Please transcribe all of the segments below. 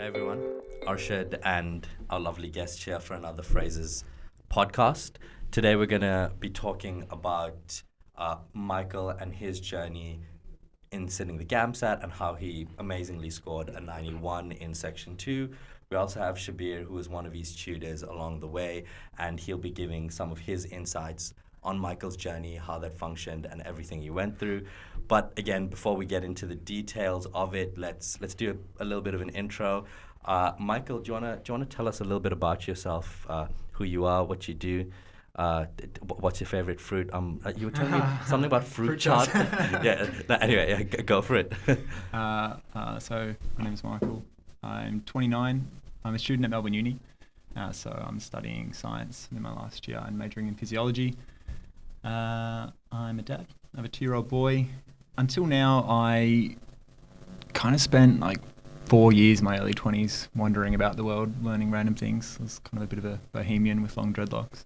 Everyone, Arshad and our lovely guest here for another Phrases podcast. Today we're going to be talking about Michael and his journey in sitting the GAMSAT and how he amazingly scored a 91 in Section 2. We also have Shabir, who is one of his tutors along the way, and he'll be giving some of his insights on Michael's journey, how that functioned, and everything he went through. But again, before we get into the details of it, let's do a little bit of an intro. Michael, do you wanna tell us a little bit about yourself, who you are, what you do? What's your favorite fruit? You were telling me something about fruit chart. Yeah. No, anyway, yeah, go for it. So my name is Michael. I'm 29. I'm a student at Melbourne Uni. So I'm studying science in my last year and majoring in physiology. I'm a dad. I have a 2-year-old boy. Until now, I kind of spent like 4 years, my early 20s, wandering about the world, learning random things. I was kind of a bit of a bohemian with long dreadlocks.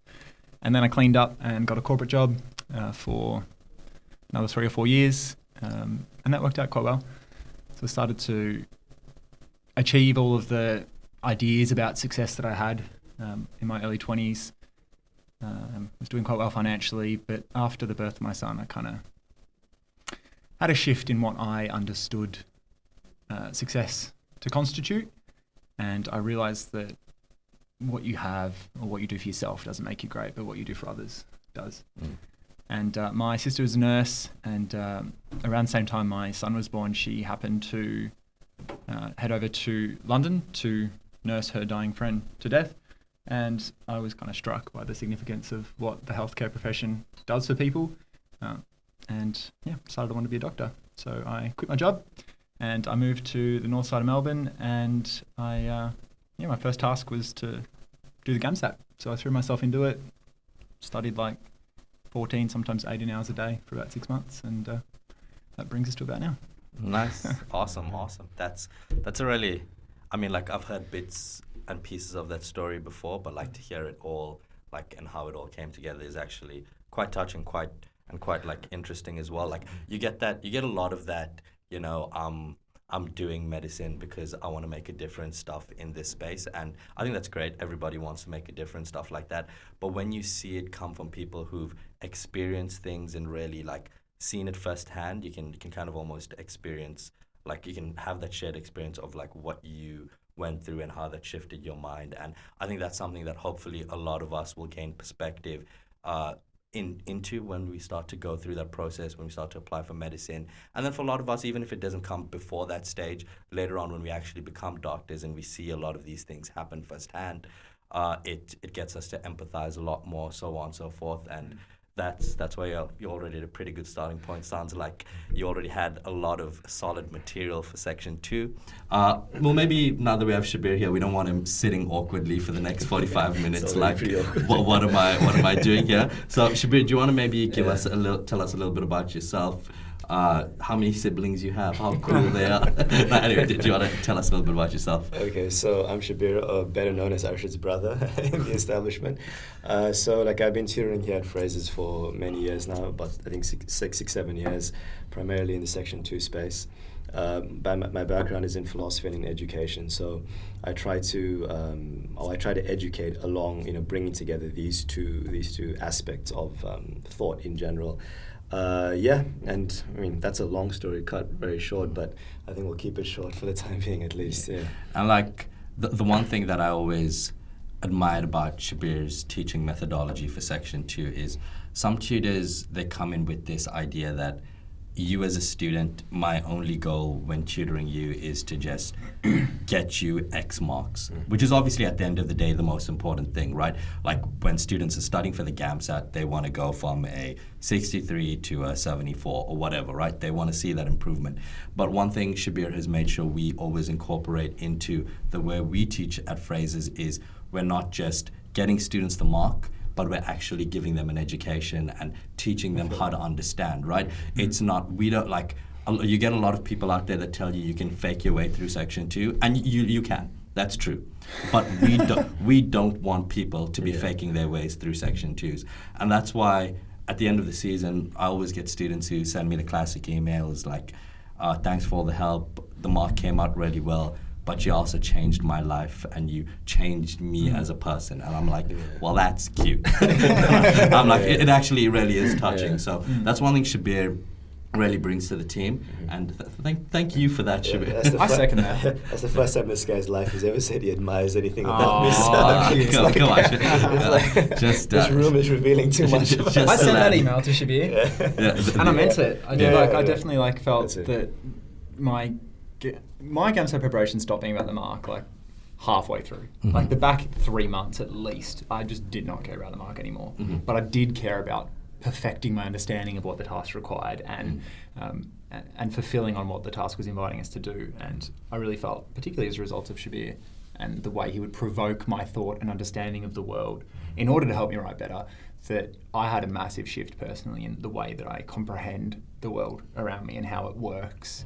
And then I cleaned up and got a corporate job for another 3 or 4 years. And that worked out quite well. So I started to achieve all of the ideas about success that I had in my early 20s. Was doing quite well financially, but after the birth of my son, I kind of had a shift in what I understood success to constitute. And I realized that what you have or what you do for yourself doesn't make you great, but what you do for others does. And my sister was a nurse, and around the same time my son was born, she happened to head over to London to nurse her dying friend to death. And I was kind of struck by the significance of what the healthcare profession does for people. Decided I wanted to be a doctor. So I quit my job and I moved to the north side of Melbourne, and my first task was to do the GAMSAT. So I threw myself into it, studied like 14, sometimes 18 hours a day for about 6 months, and that brings us to about now. Nice. Awesome. That's a really, I've heard bits and pieces of that story before, but like to hear it all, like, and how it all came together is actually quite touching, quite like interesting as well. Like you get a lot of that, I'm doing medicine because I want to make a difference stuff in this space, and I think that's great. Everybody wants to make a difference, stuff like that. But when you see it come from people who've experienced things and really like seen it firsthand, you can kind of almost experience, like you can have that shared experience of like what you went through and how that shifted your mind. And I think that's something that hopefully a lot of us will gain perspective into when we start to go through that process, when we start to apply for medicine. And then for a lot of us, even if it doesn't come before that stage, later on when we actually become doctors and we see a lot of these things happen firsthand, it gets us to empathize a lot more, so on and so forth. And that's why you're already at a pretty good starting point. Sounds like you already had a lot of solid material for Section 2. Well, maybe now that we have Shabir here, we don't want him sitting awkwardly for the next 45 minutes. Like, what am I doing here? So, Shabir, do you want to maybe tell us a little bit about yourself? How many siblings you have, how cool they are. No, anyway, do you want to tell us a little bit about yourself? Okay, so I'm Shabir, better known as Arshad's brother in the establishment. I've been tutoring here at Phrases for many years now, about I think six, 7 years, primarily in the Section 2 space. My background is in philosophy and in education, so I try to educate along, bringing together these two aspects of thought in general. That's a long story cut very short, but I think we'll keep it short for the time being at least. Yeah. And like the one thing that I always admired about Shabir's teaching methodology for Section 2 is some tutors, they come in with this idea that you as a student, my only goal when tutoring you is to just get you X marks, which is obviously at the end of the day the most important thing, right? Like when students are studying for the GAMSAT, they want to go from a 63 to a 74 or whatever, right? They want to see that improvement. But one thing Shabir has made sure we always incorporate into the way we teach at Phrases is we're not just getting students the mark, but we're actually giving them an education and teaching them how to understand, right? It's not, we don't like, you get a lot of people out there that tell you can fake your way through Section 2, and you can. That's true. But we don't want people to be faking their ways through Section 2s. And that's why at the end of the season, I always get students who send me the classic emails like, thanks for all the help, the mark came out really well, but you also changed my life and you changed me as a person. And I'm like, well, that's cute. I'm like, it actually really is touching. So that's one thing Shabir really brings to the team. And thank you for that, Shabir. I second that. That's the first time this guy's life has ever said he admires anything about me. So Come on. Just this room is revealing too much. I sent that email to Shabir, and I meant it. I did. I definitely felt that my GAMSAT preparation stopped being about the mark halfway through. Like the back 3 months at least, I just did not care about the mark anymore. But I did care about perfecting my understanding of what the task required and fulfilling on what the task was inviting us to do. And I really felt, particularly as a result of Shabir and the way he would provoke my thought and understanding of the world in order to help me write better, that I had a massive shift personally in the way that I comprehend the world around me and how it works.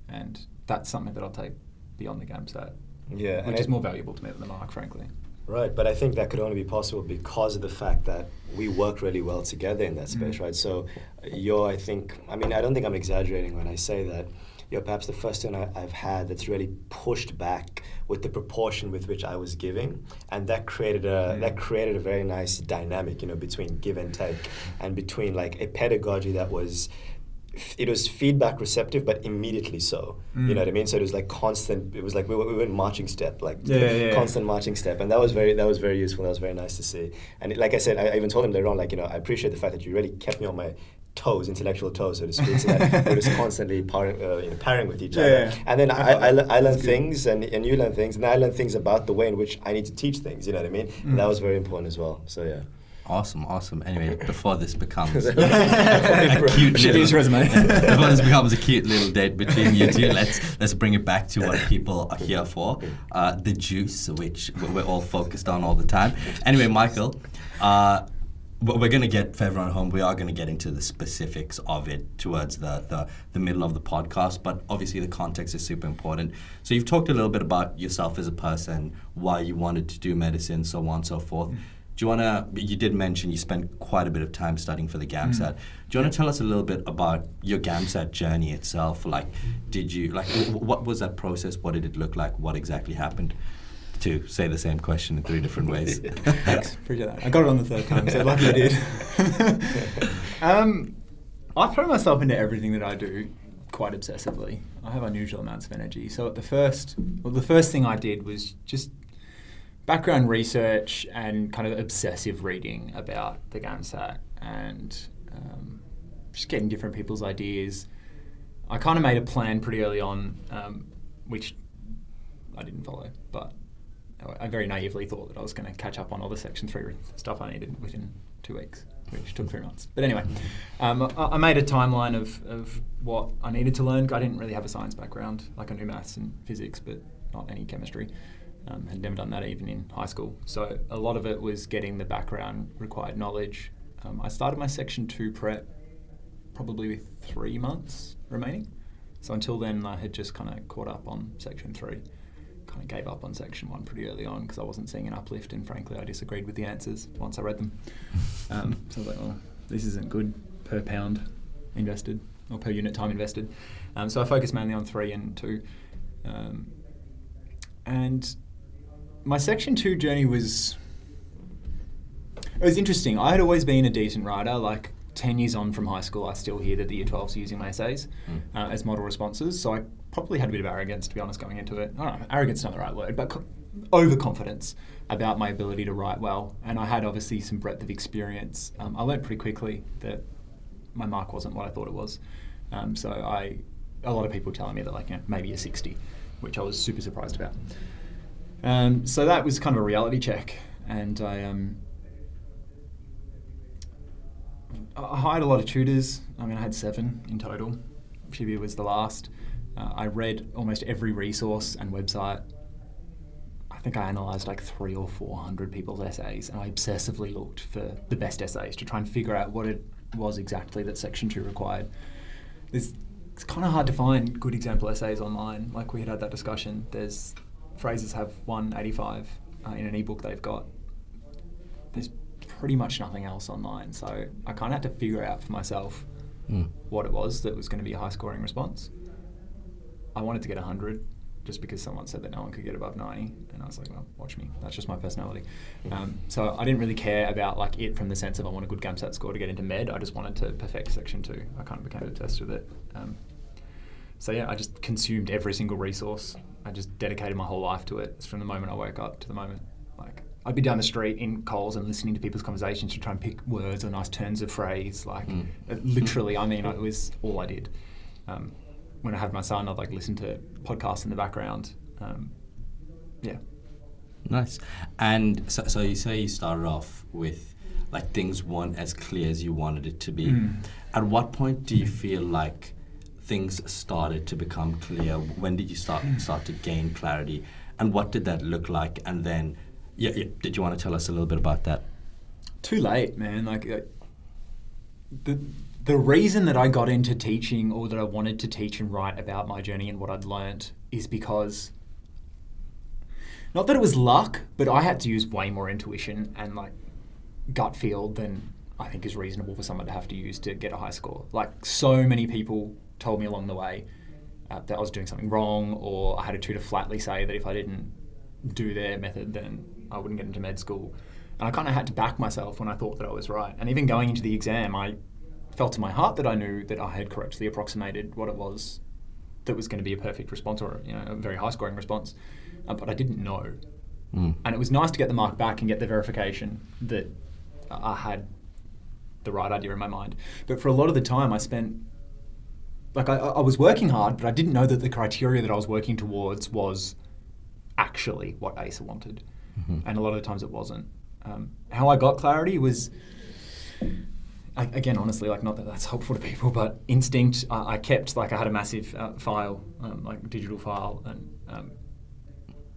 And that's something that I'll take beyond the GAMSAT, which is more valuable to me than the mark, frankly. Right, but I think that could only be possible because of the fact that we work really well together in that space, right? So I don't think I'm exaggerating when I say that you're perhaps the first student I've had that's really pushed back with the proportion with which I was giving, and that created a very nice dynamic, between give and take, and between a pedagogy that was. It was feedback receptive, but immediately so. You know what I mean? So it was constant. It was we were in marching step, constant marching step, and that was very useful. That was very nice to see. And like I said, I even told him later on, I appreciate the fact that you really kept me on my toes, intellectual toes, so to speak, so that we're just constantly pairing with each other. And then I learned things, and you learn things, and I learned things about the way in which I need to teach things. You know what I mean? And that was very important as well. So yeah. Awesome. Anyway, before this becomes a cute little date between you two, let's bring it back to what people are here for, the juice, which we're all focused on all the time. Anyway, Michael, we're going to get, for everyone at home, we are going to get into the specifics of it towards the middle of the podcast, but obviously the context is super important. So you've talked a little bit about yourself as a person, why you wanted to do medicine, so on and so forth. You did mention you spent quite a bit of time studying for the GAMSAT. Do you want to tell us a little bit about your GAMSAT journey itself? What was that process? What did it look like? What exactly happened? To say the same question in 3 different ways. Thanks, appreciate that. I got it on the 3rd time, so lucky I did. I throw myself into everything that I do quite obsessively. I have unusual amounts of energy. So the first thing I did was just background research and kind of obsessive reading about the GAMSAT and just getting different people's ideas. I kind of made a plan pretty early on, which I didn't follow, but I very naively thought that I was going to catch up on all the Section 3 stuff I needed within 2 weeks, which took 3 months. But anyway, I made a timeline of what I needed to learn. I didn't really have a science background. I knew maths and physics, but not any chemistry. Had never done that even in high school. So a lot of it was getting the background required knowledge. I started my Section 2 prep probably with 3 months remaining. So until then, I had just kind of caught up on Section 3. Kind of gave up on Section 1 pretty early on because I wasn't seeing an uplift, and frankly, I disagreed with the answers once I read them. So I was like, well, this isn't good per pound invested or per unit time invested. So I focused mainly on 3 and 2. And my Section 2 journey was interesting. I had always been a decent writer. 10 years on from high school, I still hear that the Year 12s are using my essays as model responses. So I probably had a bit of arrogance, to be honest, going into it. I don't know, arrogance is not the right word, but overconfidence about my ability to write well. And I had obviously some breadth of experience. I learned pretty quickly that my mark wasn't what I thought it was. So a lot of people telling me that maybe a 60, which I was super surprised about. So that was kind of a reality check, and I hired a lot of tutors. I had 7 in total. Shibir was the last. I read almost every resource and website. I think I analysed 300 or 400 people's essays, and I obsessively looked for the best essays to try and figure out what it was exactly that Section 2 required. It's kind of hard to find good example essays online. We had that discussion. Phrases have 185 in an ebook they've got. There's pretty much nothing else online. So I kind of had to figure out for myself what it was that was going to be a high scoring response. I wanted to get 100 just because someone said that no one could get above 90, and I was like, well, watch me. That's just my personality. So I didn't really care about like it from the sense of I want a good GAMSAT score to get into med. I just wanted to perfect section 2. I kind of became obsessed with it. So yeah, I just consumed every single resource. I just dedicated my whole life to it. It's from the moment I woke up to the moment. Like I'd be down the street in Coles and listening to people's conversations to try and pick words or nice turns of phrase. Like literally, I mean, it was all I did. When I had my son, I'd like listen to podcasts in the background. Yeah. Nice. And so you say you started off with like things weren't as clear as you wanted it to be. At what point do you feel like things started to become clear? When did you start to gain clarity? And what did that look like? And then, did you want to tell us a little bit about that? Too late, man. Like the reason that I got into teaching, or that I wanted to teach and write about my journey and what I'd learnt, is because, not that it was luck, but I had to use way more intuition and like gut feel than I think is reasonable for someone to have to use to get a high score. Like so many people told me along the way that I was doing something wrong, or I had a tutor flatly say that if I didn't do their method, then I wouldn't get into med school. And I kind of had to back myself when I thought that I was right. And even going into the exam, I felt in my heart that I knew that I had correctly approximated what it was that was going to be a perfect response, or a very high scoring response, but I didn't know. And it was nice to get the mark back and get the verification that I had the right idea in my mind. But for a lot of the time I spent, like I was working hard, but I didn't know that the criteria that I was working towards was actually what ACE wanted. And a lot of the times it wasn't. How I got clarity was, again, honestly, like not that that's helpful to people, but instinct. I kept, like I had a massive file, like digital file, and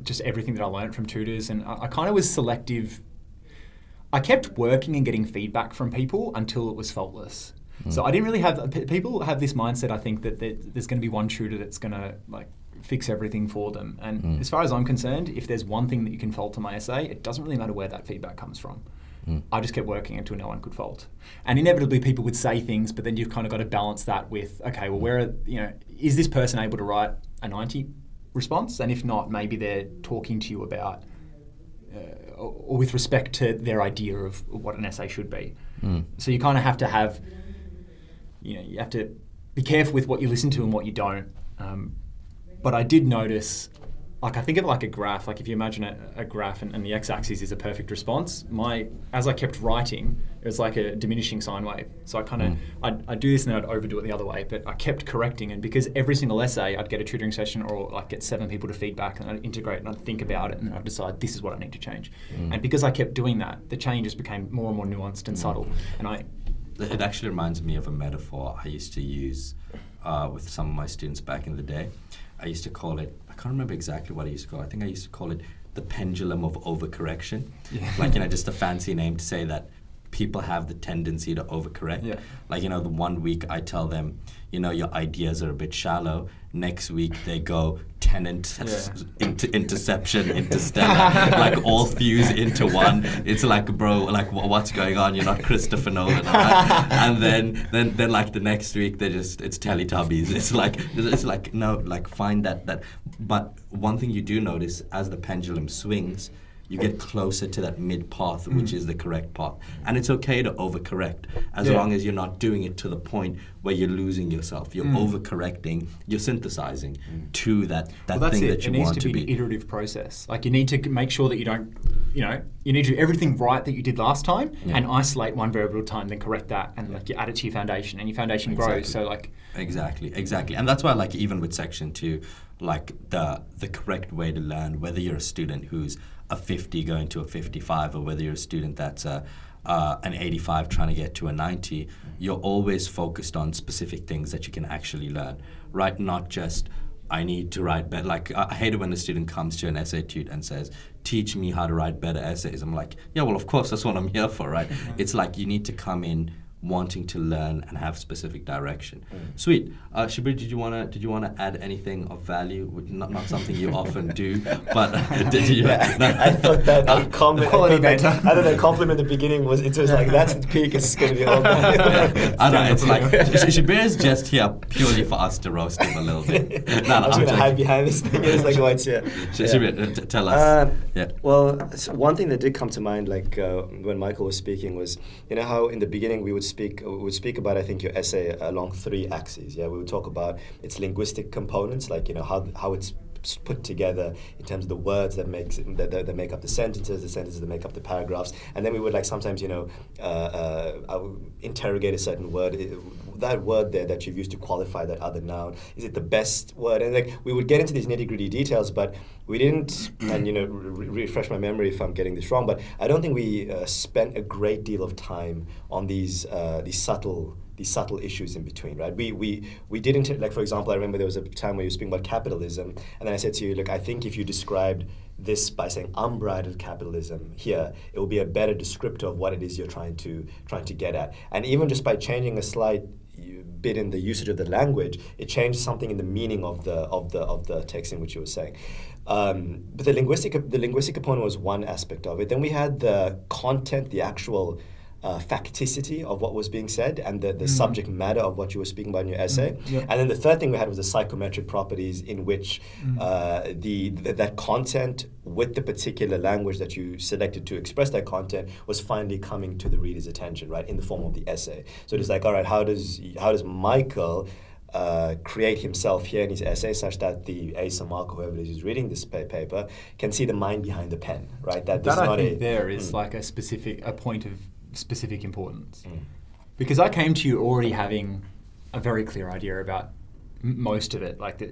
just everything that I learned from tutors. And I kind of was selective. I kept working and getting feedback from people until it was faultless. So I didn't really have, people have this mindset, I think, that there's going to be one tutor that's going to like fix everything for them. And as far as I'm concerned, if there's one thing that you can fault to my essay, it doesn't really matter where that feedback comes from. I just kept working until no one could fault. And inevitably people would say things, but then you've kind of got to balance that with, okay, well, is this person able to write a 90 response? And if not, maybe they're talking to you about, or with respect to their idea of what an essay should be. So you kind of have to have, you have to be careful with what you listen to and what you don't. But I did notice, like I think of like a graph, like if you imagine a graph and the x-axis is a perfect response, as I kept writing, it was like a diminishing sine wave. So I kind of, I'd do this and then I'd overdo it the other way, but I kept correcting. And because every single essay, I'd get a tutoring session or like get 7 people to feedback, and I'd integrate and I'd think about it and then I'd decide this is what I need to change. And because I kept doing that, the changes became more and more nuanced and subtle. And it actually reminds me of a metaphor I used to use with some of my students back in the day. I used to call it, I can't remember exactly what I used to call it. I think I used to call it the pendulum of overcorrection. Like, just a fancy name to say that people have the tendency to overcorrect. Like, the one week I tell them, your ideas are a bit shallow. Next week they go tenant, interception, interstellar, like all fuse into one. It's like, bro, like what's going on? You're not Christopher Nolan, right? And then like the next week it's Teletubbies. It's like no, like find that. But one thing you do notice as the pendulum swings, you get closer to that mid path, which is the correct path. And it's okay to overcorrect as long as you're not doing it to the point where you're losing yourself. You're overcorrecting, you're synthesizing to that thing that you want to be. It needs to be an iterative process. Like you need to make sure that you don't, you need to do everything right that you did last time and isolate one variable at a time, then correct that, and like you add it to your foundation, and your foundation grows. So like Exactly. And that's why, like, even with section 2, like the correct way to learn, whether you're a student who's a 50 going to a 55, or whether you're a student that's an 85 trying to get to a 90, you're always focused on specific things that you can actually learn, right? Not just, I need to write better. Like, I hate it when a student comes to an essay tute and says, teach me how to write better essays. I'm like, yeah, well, of course, that's what I'm here for, right? It's like you need to come in wanting to learn and have specific direction. Sweet. Shabir, did you wanna add anything of value? Not something you often do, but did you? I thought that I thought that compliment at the beginning was like that's the peak. It's going to be all. I know, it's like Shabir is just here purely for us to roast him a little bit. I'm just going to hide behind this thing. It's like what's here. Shabir, tell us. Well, so one thing that did come to mind, like when Michael was speaking, was how in the beginning we would speak about, I think, your essay along 3 axes. Yeah, we would talk about its linguistic components, like how it's put together in terms of the words that make up the sentences that make up the paragraphs, and then we would sometimes I would interrogate a certain word. That word there that you've used to qualify that other noun, is it the best word? And we would get into these nitty-gritty details, but we didn't, and refresh my memory if I'm getting this wrong, but I don't think we spent a great deal of time on these subtle issues in between, right? We didn't, for example, I remember there was a time where you were speaking about capitalism, and then I said to you, look, I think if you described this by saying unbridled capitalism here, it will be a better descriptor of what it is you're trying to get at. And even just by changing a slight bit in the usage of the language, it changed something in the meaning of the text in which you were saying. But the linguistic component was one aspect of it. Then we had the content, the actual facticity of what was being said, and the subject matter of what you were speaking about in your essay. And then the third thing we had was the psychometric properties, in which that content with the particular language that you selected to express that content was finally coming to the reader's attention, right, in the form of the essay. So it's like, all right, how does Michael create himself here in his essay such that the Asa Mark, whoever it is who's reading this paper, can see the mind behind the pen, right? That I think there is like a point of specific importance, because I came to you already having a very clear idea about most of it, like the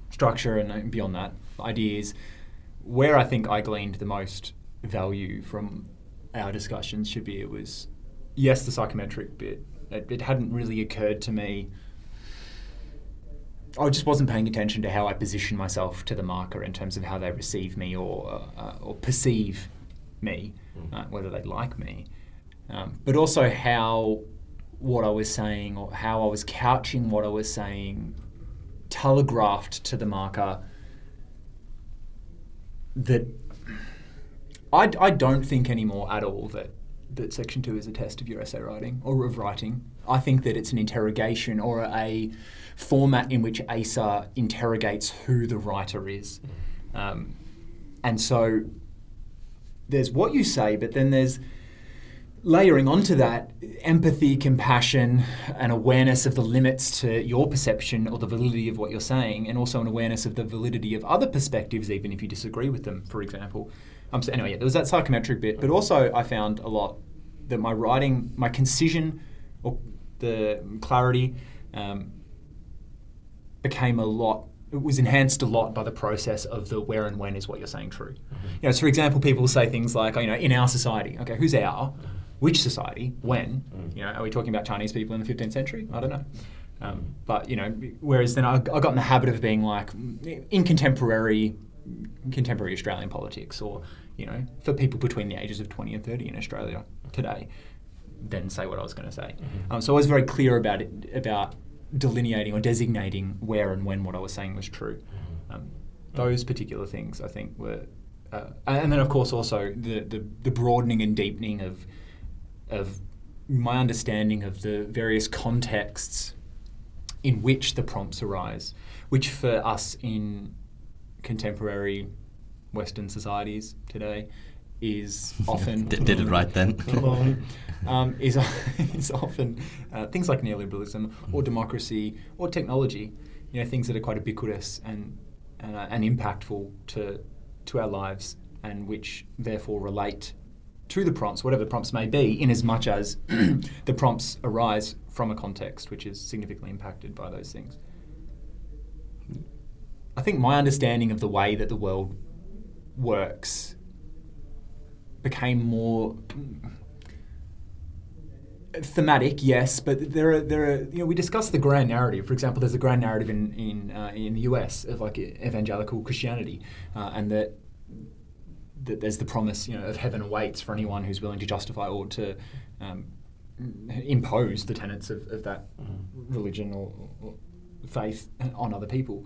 structure and beyond that, ideas. Where I think I gleaned the most value from our discussions should be, it was, yes, the psychometric bit. It hadn't really occurred to me. I just wasn't paying attention to how I position myself to the marker in terms of how they receive me or perceive me, whether they like me. But also how what I was saying, or how I was couching what I was saying, telegraphed to the marker that I don't think anymore at all that Section 2 is a test of your essay writing or of writing. I think that it's an interrogation, or a format in which ASA interrogates who the writer is. And so there's what you say, but then there's layering onto that empathy, compassion, and awareness of the limits to your perception or the validity of what you're saying, and also an awareness of the validity of other perspectives, even if you disagree with them, for example. So anyway, there was that psychometric bit, but also I found a lot that my writing, my concision, or the clarity, became a lot. It was enhanced a lot by the process of the where and when is what you're saying true. So for example, people say things like, in our society, okay, who's our? Which society? When? Are we talking about Chinese people in the 15th century? I don't know. But whereas then I got in the habit of being like, in contemporary Australian politics, or for people between the ages of 20 and 30 in Australia today, then say what I was going to say. So I was very clear about delineating or designating where and when what I was saying was true. Those particular things, I think, were, and then of course also the broadening and deepening of my understanding of the various contexts in which the prompts arise, which for us in contemporary Western societies today is often... Did it right then. is often things like neoliberalism or democracy or technology, things that are quite ubiquitous and impactful to our lives, and which therefore relate to the prompts, whatever the prompts may be, in as much as the prompts arise from a context which is significantly impacted by those things. I think my understanding of the way that the world works became more thematic, yes, but there are we discussed the grand narrative. For example, there's a grand narrative in the US of like evangelical Christianity, and that there's the promise, of heaven awaits for anyone who's willing to justify or to impose the tenets of that religion or faith on other people.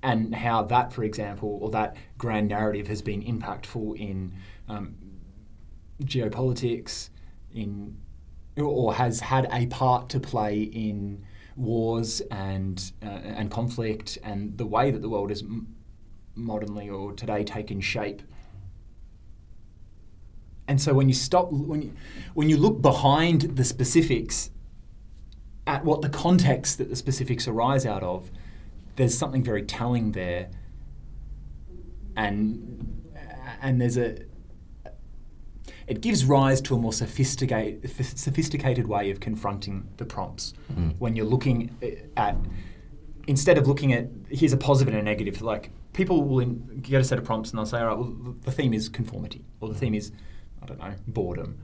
And how that, for example, or that grand narrative has been impactful in geopolitics, or has had a part to play in wars and conflict, and the way that the world has modernly or today taken shape. And so when you look behind the specifics at what the context that the specifics arise out of, there's something very telling there, and it gives rise to a more sophisticated way of confronting the prompts. When you're looking at, instead of looking at here's a positive and a negative, like people will get a set of prompts and they'll say, all right, well, the theme is conformity, or the theme is, I don't know, boredom.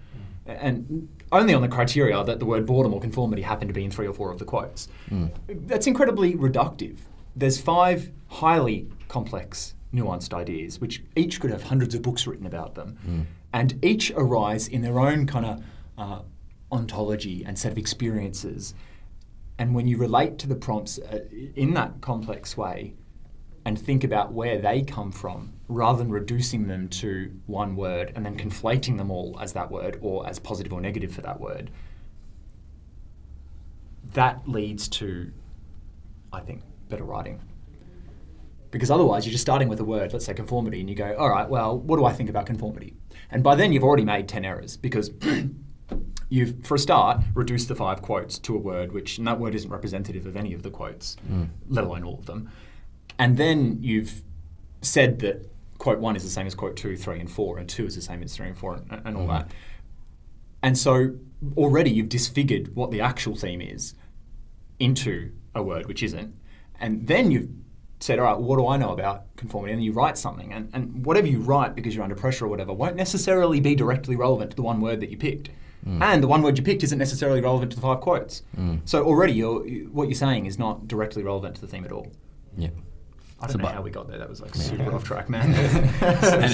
And only on the criteria that the word boredom or conformity happen to be in 3 or 4 of the quotes. That's incredibly reductive. There's 5 highly complex, nuanced ideas, which each could have hundreds of books written about them. And each arise in their own kind of ontology and set of experiences. And when you relate to the prompts in that complex way and think about where they come from, rather than reducing them to one word and then conflating them all as that word or as positive or negative for that word, that leads to, I think, better writing. Because otherwise you're just starting with a word, let's say conformity, and you go, all right, well, what do I think about conformity? And by then you've already made 10 errors, because you've, for a start, reduced the 5 quotes to a word, and that word isn't representative of any of the quotes, let alone all of them. And then you've said that quote 1 is the same as quote 2, 3, and 4, and 2 is the same as 3 and 4, and all that. And so already you've disfigured what the actual theme is into a word which isn't. And then you've said, all right, what do I know about conformity? And then you write something. And whatever you write, because you're under pressure or whatever, won't necessarily be directly relevant to the one word that you picked. And the one word you picked isn't necessarily relevant to the 5 quotes. So already what you're saying is not directly relevant to the theme at all. Yeah. I don't know how we got there. That was like super off track, man.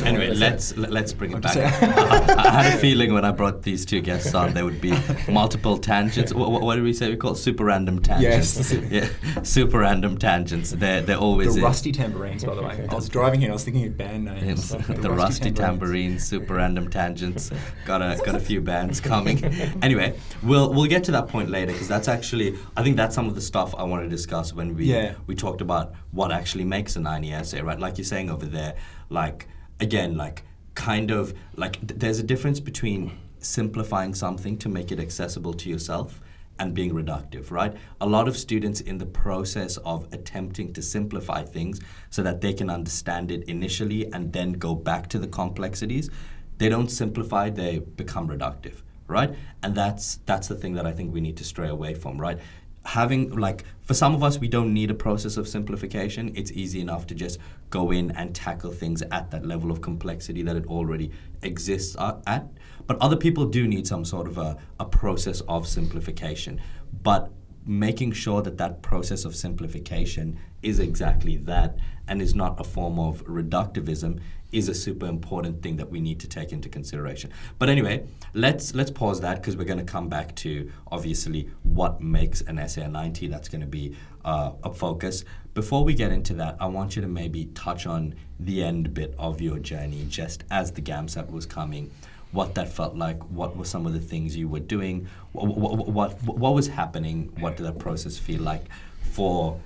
Anyway, let's bring it back. I had a feeling when I brought these 2 guests on, there would be multiple tangents. What did we say? We call it super random tangents. Yes. Yeah, super random tangents. They're always the Rusty Tambourines, by the way. I was driving here and I was thinking of band names. The Rusty Tambourines, super random tangents. Got a few bands coming. Anyway, we'll get to that point later, because that's actually, I think that's some of the stuff I want to discuss when we talked about what actually makes a 90 essay, right? Like you're saying over there, like, again, like, kind of, like, there's a difference between simplifying something to make it accessible to yourself and being reductive, right? A lot of students, in the process of attempting to simplify things so that they can understand it initially and then go back to the complexities, they don't simplify, they become reductive, right? And that's the thing that I think we need to stray away from, right? Having, like, for some of us, we don't need a process of simplification. It's easy enough to just go in and tackle things at that level of complexity that it already exists at. But other people do need some sort of a process of simplification. But making sure that that process of simplification is exactly that and is not a form of reductivism is a super important thing that we need to take into consideration. But anyway, let's pause that, because we're going to come back to, obviously, what makes an essay a 90. That's going to be a focus. Before we get into that, I want you to maybe touch on the end bit of your journey, just as the GAMSAT was coming, what that felt like, what were some of the things you were doing, what was happening, what did that process feel like for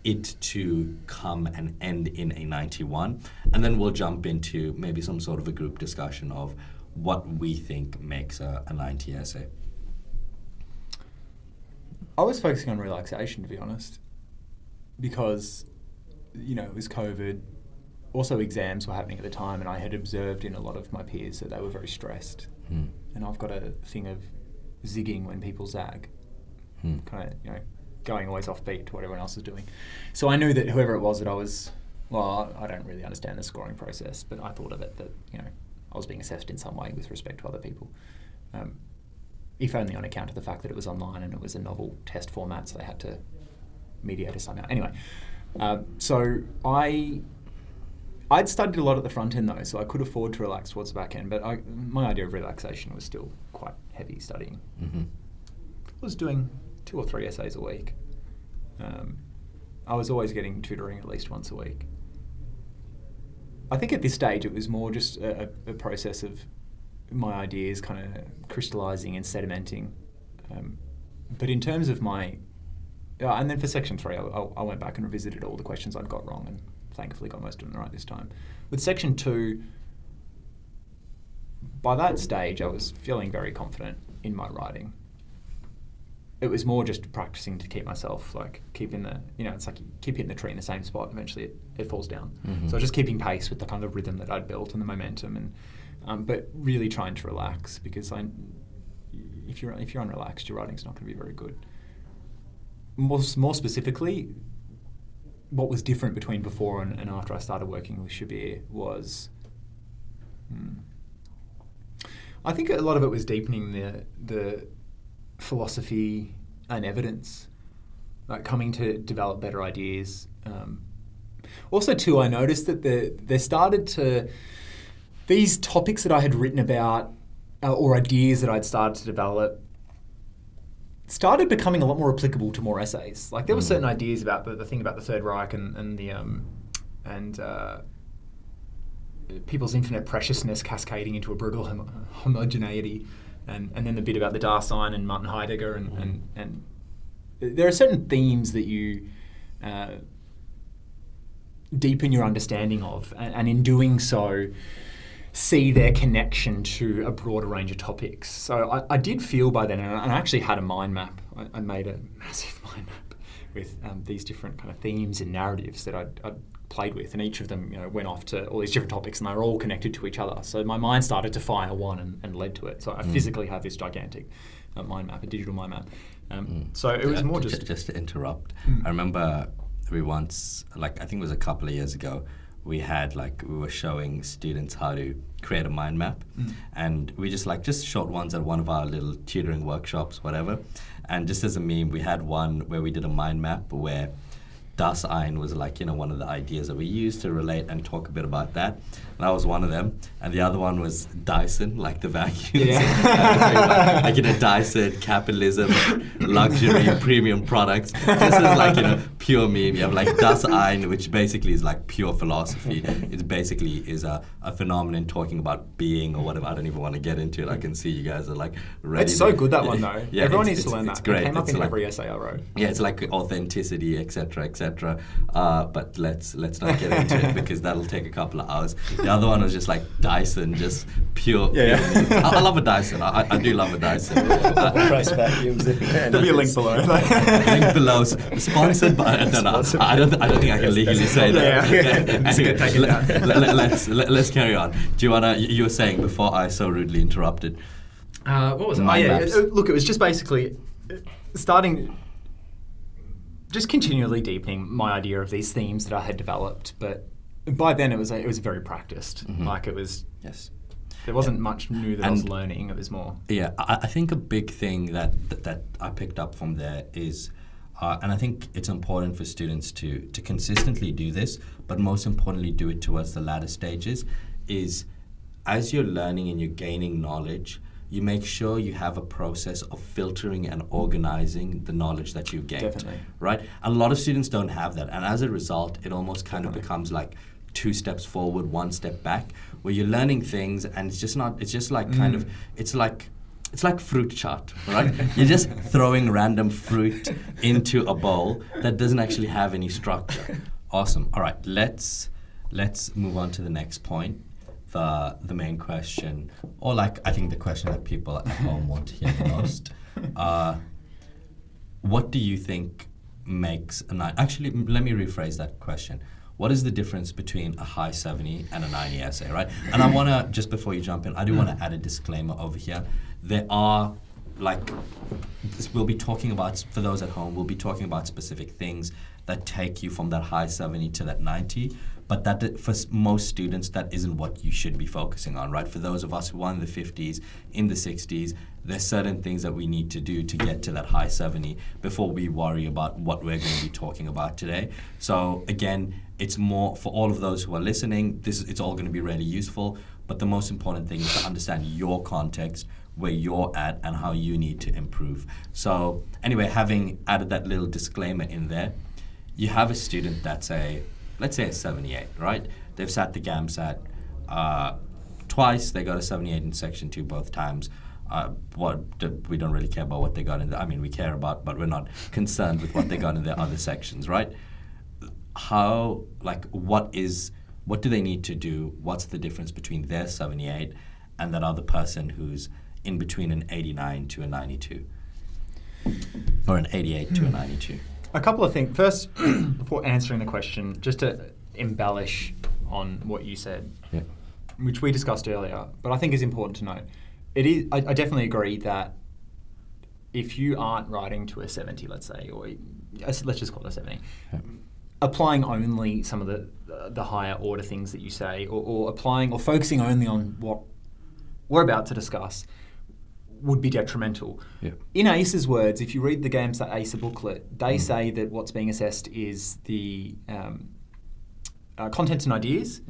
it to come and end in a 91, and then we'll jump into maybe some sort of a group discussion of what we think makes a 90 essay. I was focusing on relaxation, to be honest, because, it was COVID. Also, exams were happening at the time, and I had observed in a lot of my peers that they were very stressed. And I've got a thing of zigging when people zag, kind of, going always off beat to what everyone else is doing. So I knew that whoever it was that I was, I don't really understand the scoring process, but I thought of it that, I was being assessed in some way with respect to other people. If only on account of the fact that it was online and it was a novel test format, so they had to mediate it somehow. Anyway, so I I'd studied a lot at the front end though, so I could afford to relax towards the back end. But my idea of relaxation was still quite heavy studying. Mm-hmm. I was doing 2 or 3 essays a week. I was always getting tutoring at least once a week. I think at this stage it was more just a process of my ideas kind of crystallising and sedimenting. But in terms of and then for section 3, I went back and revisited all the questions I'd got wrong and thankfully got most of them right this time. With section 2, by that stage I was feeling very confident in my writing. It was more just practicing to keep myself, like keeping the, it's like you keep hitting the tree in the same spot, eventually it falls down. Mm-hmm. So just keeping pace with the kind of rhythm that I'd built and the momentum, and but really trying to relax, because if you're unrelaxed, your writing's not going to be very good. More specifically, what was different between before and after I started working with Shabir was, I think a lot of it was deepening the philosophy and evidence, like coming to develop better ideas. Also too, I noticed that there started to, these topics that I had written about or ideas that I'd started to develop started becoming a lot more applicable to more essays. Like there were certain ideas about the thing about the Third Reich and people's infinite preciousness cascading into a brutal homogeneity. And then the bit about the Dasein and Martin Heidegger, and there are certain themes that you deepen your understanding of, and in doing so, see their connection to a broader range of topics. So I did feel by then, and I actually had a mind map. I made a massive mind map with these different kind of themes and narratives that I'd played with, and each of them went off to all these different topics, and they were all connected to each other. So my mind started to fire one and led to it. So I physically have this gigantic mind map, a digital mind map. So it was more just to interrupt. I remember we once, I think it was a couple of years ago, we were showing students how to create a mind map, and we just short ones at one of our little tutoring workshops, whatever. And just as a meme, we had one where we did a mind map where Dasein was one of the ideas that we used to relate and talk a bit about that. And that was one of them. And the other one was Dyson, like the vacuum. Yeah. Dyson, capitalism, luxury, premium products. This is pure meme. You have Dasein, which basically is pure philosophy. It basically is a phenomenon talking about being or whatever. I don't even want to get into it. I can see you guys are ready. It's so good, that one though. Yeah, everyone needs to learn that. It's great. It came up in every essay I wrote. Yeah, it's authenticity, etc., etc. But let's not get into it because that'll take a couple of hours. The other one was just Dyson, just pure. Yeah. I love a Dyson. I do love a Dyson. Price vacuums. There'll be a link below. Link below. Sponsored by. I don't know. I don't think I can legally say that. Yeah. Anyway, let's carry on. Do you wanna? You were saying before I so rudely interrupted. What was it? Look, it was just basically starting. Just continually deepening my idea of these themes that I had developed, but by then it was very practiced. It was. Yes. There wasn't much new that I was learning. It was more. Yeah, I think a big thing that I picked up from there is, and I think it's important for students to consistently do this, but most importantly do it towards the latter stages, is as you're learning and you're gaining knowledge, you make sure you have a process of filtering and organizing the knowledge that you've gained. Definitely. Right? And a lot of students don't have that. And as a result, it almost kind of becomes 2 steps forward, 1 step back, where you're learning things and it's like fruit chart, right? You're just throwing random fruit into a bowl that doesn't actually have any structure. Awesome. All right, let's move on to the next point. The main question, or I think the question that people at home want to hear the most. What do you think makes a 9? Actually, let me rephrase that question. What is the difference between a high 70 and a 90 essay, right? And I want to, just before you jump in, I do want to add a disclaimer over here. There are like, we'll be talking about, for those at home, we'll be talking about specific things that take you from that high 70 to that 90. But that, for most students, that isn't what you should be focusing on, right? For those of us who are in the 50s, in the 60s, there's certain things that we need to do to get to that high 70 before we worry about what we're going to be talking about today. So again, it's more for all of those who are listening, it's all going to be really useful. But the most important thing is to understand your context, where you're at, and how you need to improve. So anyway, having added that little disclaimer in there, you have a student that's let's say a 78, right? They've sat the GAMSAT twice. They got a 78 in Section 2 both times. We don't really care about what they got in I mean, we care about, but we're not concerned with what they got in their other sections, right? What do they need to do? What's the difference between their 78 and that other person who's in between an 89 to a 92? Or an 88 to a 92? A couple of things. First, before answering the question, just to embellish on what you said, Yeah. which we discussed earlier, but I think is important to note. I definitely agree that if you aren't writing to a 70, let's say, or let's just call it a 70, Yeah. applying only some of the higher order things that you say, or applying or focusing only on what we're about to discuss, would be detrimental. Yeah. In ACE's words, if you read the GAMSAT ACE booklet, they say that what's being assessed is the contents and ideas,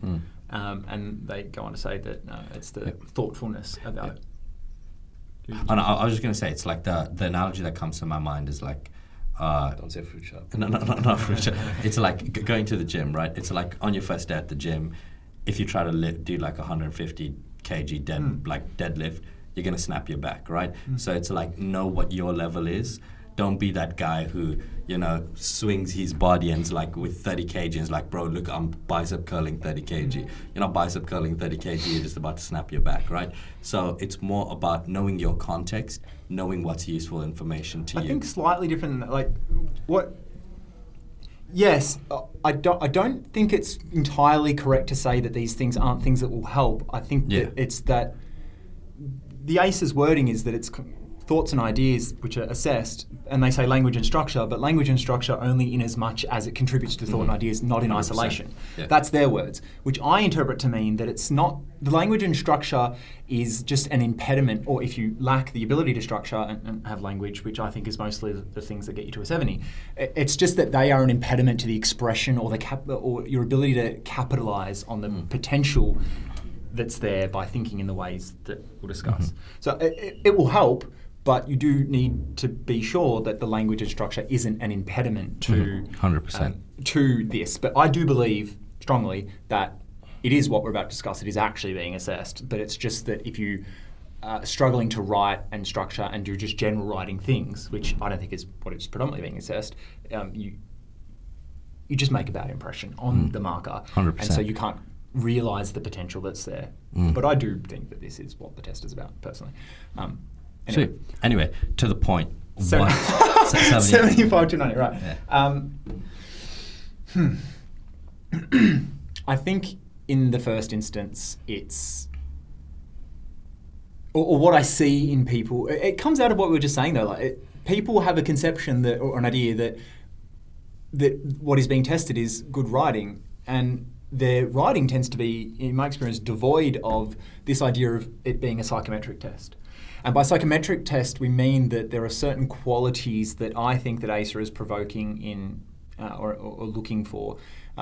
and they go on to say that it's the thoughtfulness about it. And I was just going to say, it's like the analogy that comes to my mind is like, Don't say fruit shop. No, not fruit shop. It's like going to the gym, right? It's like on your first day at the gym, if you try to do like 150 kg deadlift, you're going to snap your back, right? So it's like, know what your level is. Don't be that guy who, swings his body and is like with 30 kg and is like, bro, look, I'm bicep curling 30 kg. You're not bicep curling 30 kg, you're just about to snap your back, right? So it's more about knowing your context, knowing what's useful information to you. I think slightly different, like, what... Yes, I don't think it's entirely correct to say that these things aren't things that will help. I think that it's that the ACE's wording is that it's thoughts and ideas which are assessed, and they say language and structure, but language and structure only in as much as it contributes to thought and ideas, not in 100%. Isolation. Yeah. That's their words, which I interpret to mean that it's not, the language and structure is just an impediment, or if you lack the ability to structure and have language, which I think is mostly the things that get you to a 70, it's just that they are an impediment to the expression or or your ability to capitalize on the potential that's there by thinking in the ways that we'll discuss. So it will help, but you do need to be sure that the language and structure isn't an impediment to 100% to this. But I do believe strongly that it is what we're about to discuss. It is actually being assessed, but it's just that if you are struggling to write and structure and do just general writing things, which I don't think is what it's predominantly being assessed, you just make a bad impression on the marker. 100%. And so you can't realise the potential that's there. But I do think that this is what the test is about, personally. Anyway, to the point. 75 to 90, right. Yeah. I think in the first instance, it's... Or what I see in people, it comes out of what we were just saying, though. People have a conception that, or an idea that what is being tested is good writing, and their writing tends to be, in my experience, devoid of this idea of it being a psychometric test. And by psychometric test, we mean that there are certain qualities that I think that ACER is provoking in or looking for,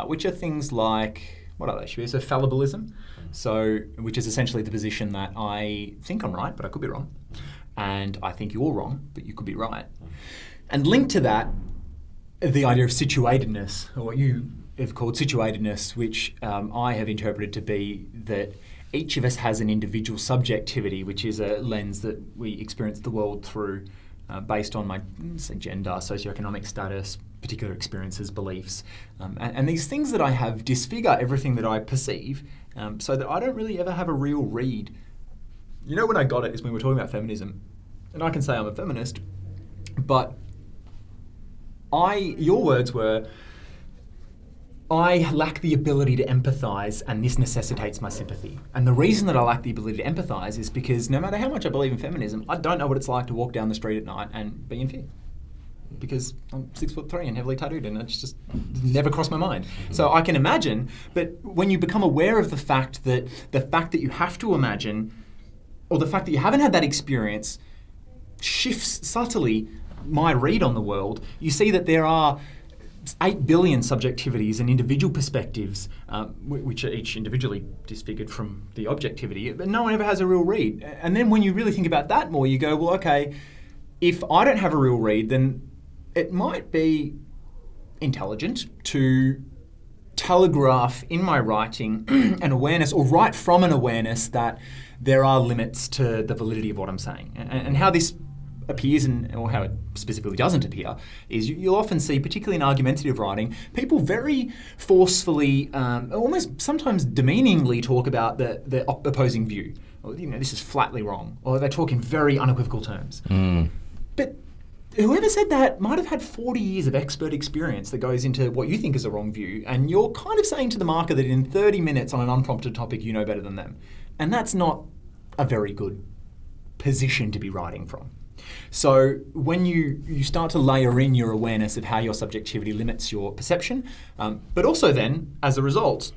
which are things like, what are they? So fallibilism, which is essentially the position that I think I'm right, but I could be wrong. And I think you're wrong, but you could be right. And linked to that, the idea of situatedness, or what you have called situatedness, which I have interpreted to be that each of us has an individual subjectivity, which is a lens that we experience the world through based on my gender, socioeconomic status, particular experiences, beliefs. And these things that I have disfigure everything that I perceive so that I don't really ever have a real read. You know when I got it is when we were talking about feminism. And I can say I'm a feminist, but your words were, I lack the ability to empathise, and this necessitates my sympathy. And the reason that I lack the ability to empathise is because no matter how much I believe in feminism, I don't know what it's like to walk down the street at night and be in fear. Because I'm 6'3" and heavily tattooed, and it's just never crossed my mind. So I can imagine, but when you become aware of the fact that you have to imagine, or the fact that you haven't had that experience, shifts subtly my read on the world, you see that there are 8 billion subjectivities and individual perspectives, which are each individually disfigured from the objectivity, but no one ever has a real read. And then when you really think about that more, you go, well, okay, if I don't have a real read, then it might be intelligent to telegraph in my writing an awareness, or write from an awareness that there are limits to the validity of what I'm saying. And how this appears, or how it specifically doesn't appear, is you'll often see, particularly in argumentative writing, people very forcefully, almost sometimes demeaningly talk about the opposing view. Or, this is flatly wrong. Or they talk in very unequivocal terms. But whoever said that might have had 40 years of expert experience that goes into what you think is a wrong view, and you're kind of saying to the marker that in 30 minutes on an unprompted topic you know better than them. And that's not a very good position to be writing from. So when you start to layer in your awareness of how your subjectivity limits your perception, but also then, as a result,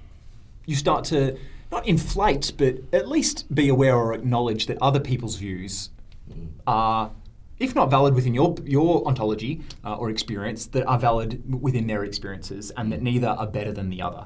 you start to not inflate, but at least be aware or acknowledge that other people's views are, if not valid within your ontology or experience, that are valid within their experiences, and that neither are better than the other.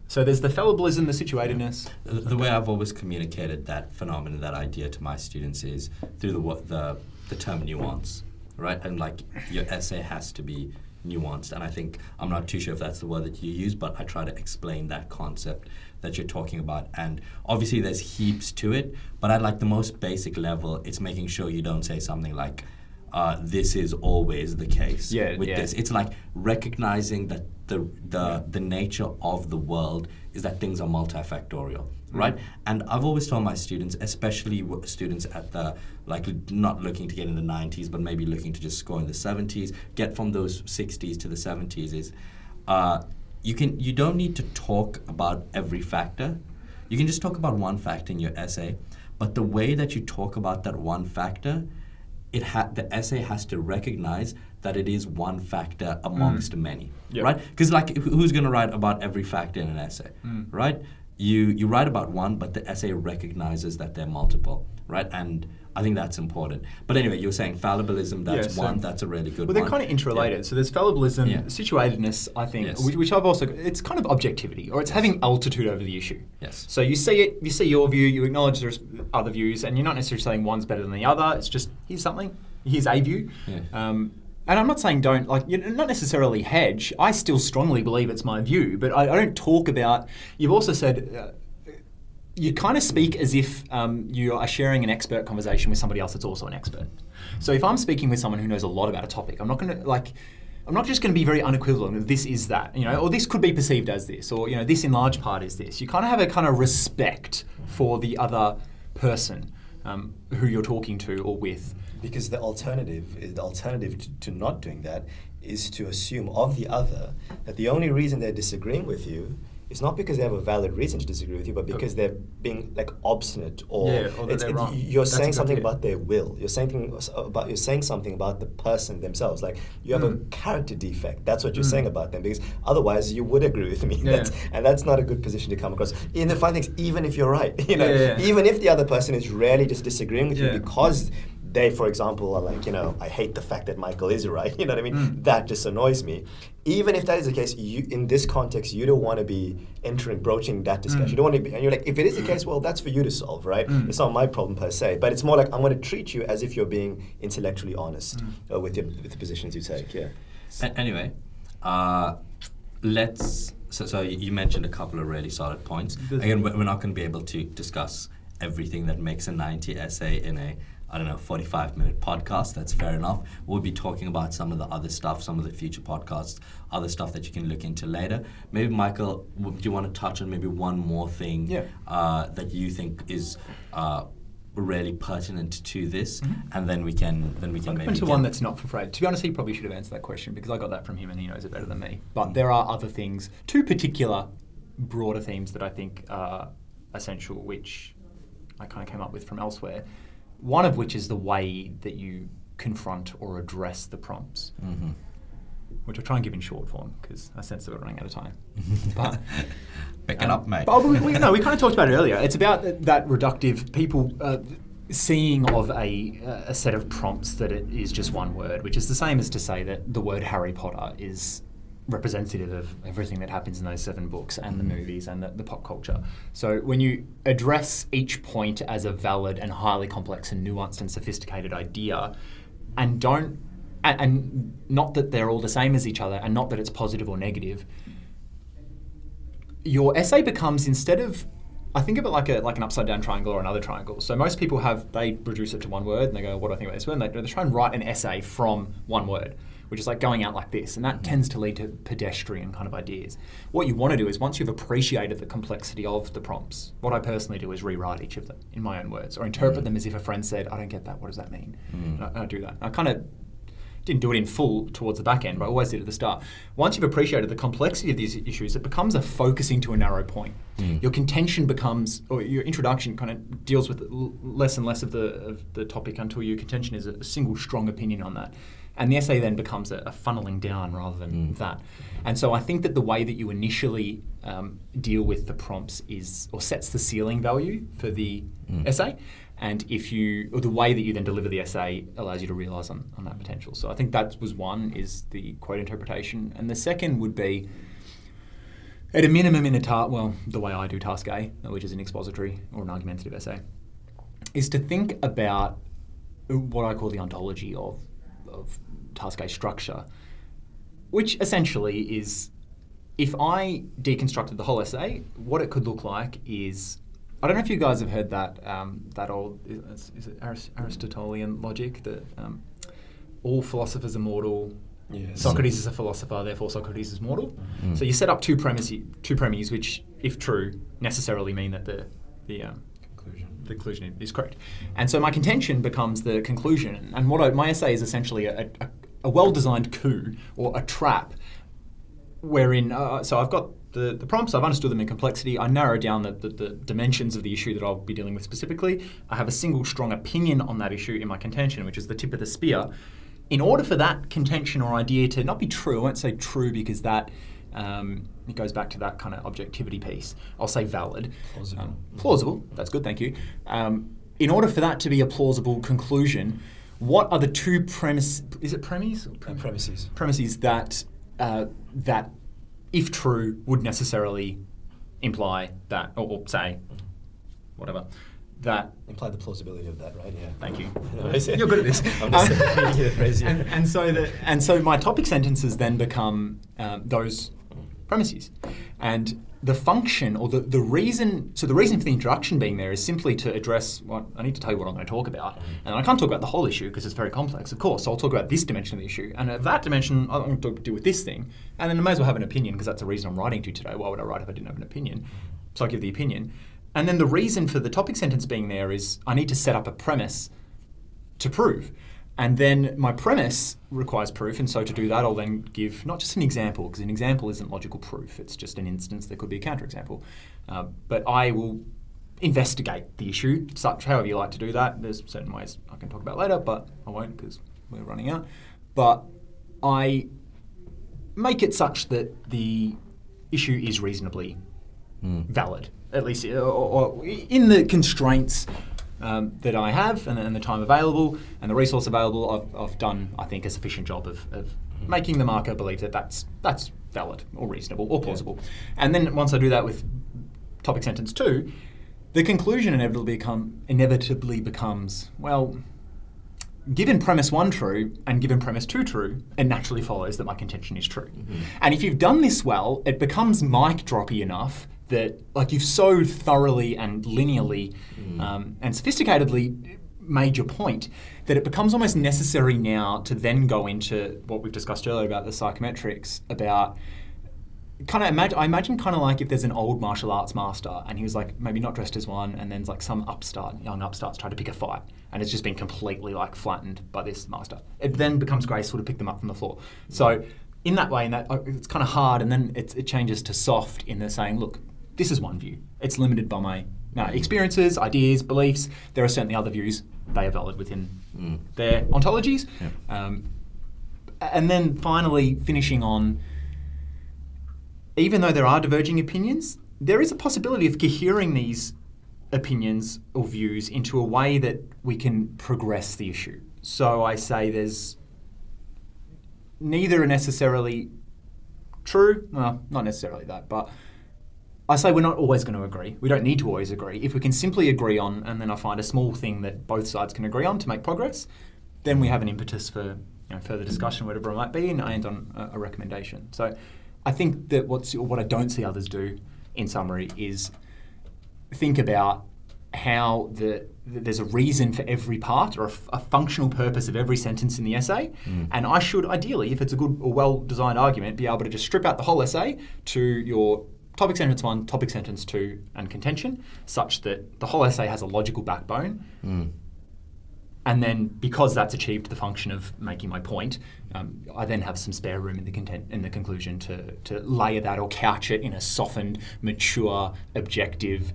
So there's the fallibilism, the situatedness. The way I've always communicated that phenomenon, that idea to my students, is through the term nuance, right? And like, your essay has to be nuanced. And I think, I'm not too sure if that's the word that you use, but I try to explain that concept that you're talking about. And obviously there's heaps to it, but at like the most basic level, it's making sure you don't say something like, this is always the case with this. It's like recognizing that the nature of the world is that things are multifactorial, right? And I've always told my students, especially students at the, like, not looking to get in the 90s, but maybe looking to just score in the 70s, get from those 60s to the 70s, is you don't need to talk about every factor. You can just talk about one factor in your essay, but the way that you talk about that one factor, the essay has to recognize that it is one factor amongst many, right? Because like, who's going to write about every factor in an essay, right? You write about one, but the essay recognizes that they're multiple, right? And I think that's important. But anyway, you're saying fallibilism, that's a really good one. Well, they're kind of interrelated. So there's fallibilism, situatedness, I think, which I've also, it's kind of objectivity, or it's having altitude over the issue. Yes. So you see it, you see your view, you acknowledge there's other views, and you're not necessarily saying one's better than the other. It's just, here's something, here's a view. And I'm not saying don't, like, not necessarily hedge. I still strongly believe it's my view, but I don't talk about, you've also said, you kind of speak as if you are sharing an expert conversation with somebody else that's also an expert. So if I'm speaking with someone who knows a lot about a topic, I'm not just going to be very unequivocal that this is that, or this could be perceived as this, or this in large part is this. You kind of have a kind of respect for the other person who you're talking to or with. Because the alternative to not doing that is to assume of the other that the only reason they're disagreeing with you is not because they have a valid reason to disagree with you, but because they're being like obstinate, or that they're wrong. You're saying something about their will. You're saying something about the person themselves. Like, you have a character defect. That's what you're saying about them, because otherwise you would agree with me. And that's not a good position to come across. And the funny thing is, even if you're right, even if the other person is really just disagreeing with you because they, for example, are like, I hate the fact that Michael is right, you know what I mean? That just annoys me. Even if that is the case, in this context, you don't want to be broaching that discussion. You don't want to be, and you're like, if it is the case, well, that's for you to solve, right? It's not my problem per se, but it's more like, I'm going to treat you as if you're being intellectually honest with the positions you take, Anyway, so you mentioned a couple of really solid points. Again, we're not going to be able to discuss everything that makes a 90 essay in a 45-minute podcast. That's fair enough. We'll be talking about some of the other stuff, some of the future podcasts, other stuff that you can look into later. Maybe, Michael, do you want to touch on maybe one more thing that you think is really pertinent to this, and then we can maybe into one that's not for Fred. To be honest, he probably should have answered that question because I got that from him and he knows it better than me. But there are other things, two particular broader themes that I think are essential, which I kind of came up with from elsewhere. One of which is the way that you confront or address the prompts, which I'll try and give in short form because I sense that we're running out of time. But pick it up, mate. But we kind of talked about it earlier. It's about that reductive people seeing of a set of prompts that it is just one word, which is the same as to say that the word Harry Potter is representative of everything that happens in those 7 books and the movies and the pop culture. So when you address each point as a valid and highly complex and nuanced and sophisticated idea, and not that they're all the same as each other, and not that it's positive or negative, your essay becomes, instead of, I think of it like an upside down triangle or another triangle. So most people they reduce it to one word and they go, what do I think about this word? And they try and write an essay from one word, which is like going out like this, and that tends to lead to pedestrian kind of ideas. What you want to do is, once you've appreciated the complexity of the prompts, what I personally do is rewrite each of them in my own words, or interpret them as if a friend said, I don't get that, what does that mean? And I do that. I kind of didn't do it in full towards the back end, but I always did at the start. Once you've appreciated the complexity of these issues, it becomes a focusing to a narrow point. Your contention becomes, or your introduction kind of deals with less and less of the topic until your contention is a single strong opinion on that. And the essay then becomes a funneling down rather than that. And so I think that the way that you initially deal with the prompts sets the ceiling value for the essay. And the way that you then deliver the essay allows you to realise on that potential. So I think that was one, is the quote interpretation. And the second would be, at a minimum in the way I do task A, which is an expository or an argumentative essay, is to think about what I call the ontology of task A structure, which essentially is, if I deconstructed the whole essay, what it could look like is, I don't know if you guys have heard that old, is it Aristotelian logic that all philosophers are mortal. Yes. Socrates is a philosopher, therefore Socrates is mortal. So you set up two premises, which, if true, necessarily mean that the conclusion is correct. And so my contention becomes the conclusion. And my essay is essentially a well-designed coup or a trap, wherein so I've got the prompts, I've understood them in complexity, I narrow down the dimensions of the issue that I'll be dealing with specifically. I have a single strong opinion on that issue in my contention, which is the tip of the spear. In order for that contention or idea to not be true, I won't say true because that it goes back to that kind of objectivity piece. I'll say valid. Plausible, that's good, thank you. In order for that to be a plausible conclusion, what are the two premises that if true, would necessarily imply that, or say, whatever, that... Imply the plausibility of that, right? Yeah. Thank you. You're good at this. And so my topic sentences then become those premises. And the function, or the reason, so the reason for the introduction being there is simply to address I need to tell you what I'm going to talk about. And I can't talk about the whole issue because it's very complex, of course. So I'll talk about this dimension of the issue. And at that dimension, I'm going to deal with this thing. And then I may as well have an opinion because that's the reason I'm writing to today. Why would I write if I didn't have an opinion? So I give the opinion. And then the reason for the topic sentence being there is I need to set up a premise to prove. And then my premise requires proof, and so to do that, I'll then give not just an example, because an example isn't logical proof. It's just an instance. There could be a counterexample. But I will investigate the issue, however you like to do that. There's certain ways I can talk about later, but I won't because we're running out. But I make it such that the issue is reasonably valid, at least or in the constraints that I have and the time available and the resource available. I've done, I think, a sufficient job of making the marker believe that that's valid or reasonable or plausible. Yeah. And then once I do that with topic sentence 2, the conclusion inevitably becomes, well, given premise 1 true and given premise 2 true, it naturally follows that my contention is true. And if you've done this well, it becomes mic droppy enough that, like, you've so thoroughly and linearly and sophisticatedly made your point that it becomes almost necessary now to then go into what we've discussed earlier about the psychometrics, about I imagine kind of like if there's an old martial arts master and he was like maybe not dressed as one, and then like some young upstarts try to pick a fight, and it's just been completely like flattened by this master. It then becomes graceful to pick them up from the floor. So in that way, it's kind of hard, and then it changes to soft in the saying, look, this is one view. It's limited by my experiences, ideas, beliefs. There are certainly other views. They are valid within their ontologies. Yeah. And then finally finishing on, even though there are diverging opinions, there is a possibility of cohering these opinions or views into a way that we can progress the issue. So I say there's neither are necessarily true. Well, not necessarily that, but I say we're not always going to agree. We don't need to always agree. If we can simply agree on, and then I find a small thing that both sides can agree on to make progress, then we have an impetus for further discussion, whatever it might be, and end on a recommendation. So I think that what I don't see others do, in summary, is think about how there's a reason for every part, or a functional purpose of every sentence in the essay, and I should ideally, if it's a good or well-designed argument, be able to just strip out the whole essay to your topic sentence 1, topic sentence 2, and contention, such that the whole essay has a logical backbone. And then, because that's achieved the function of making my point, I then have some spare room in the conclusion to layer that or couch it in a softened, mature, objective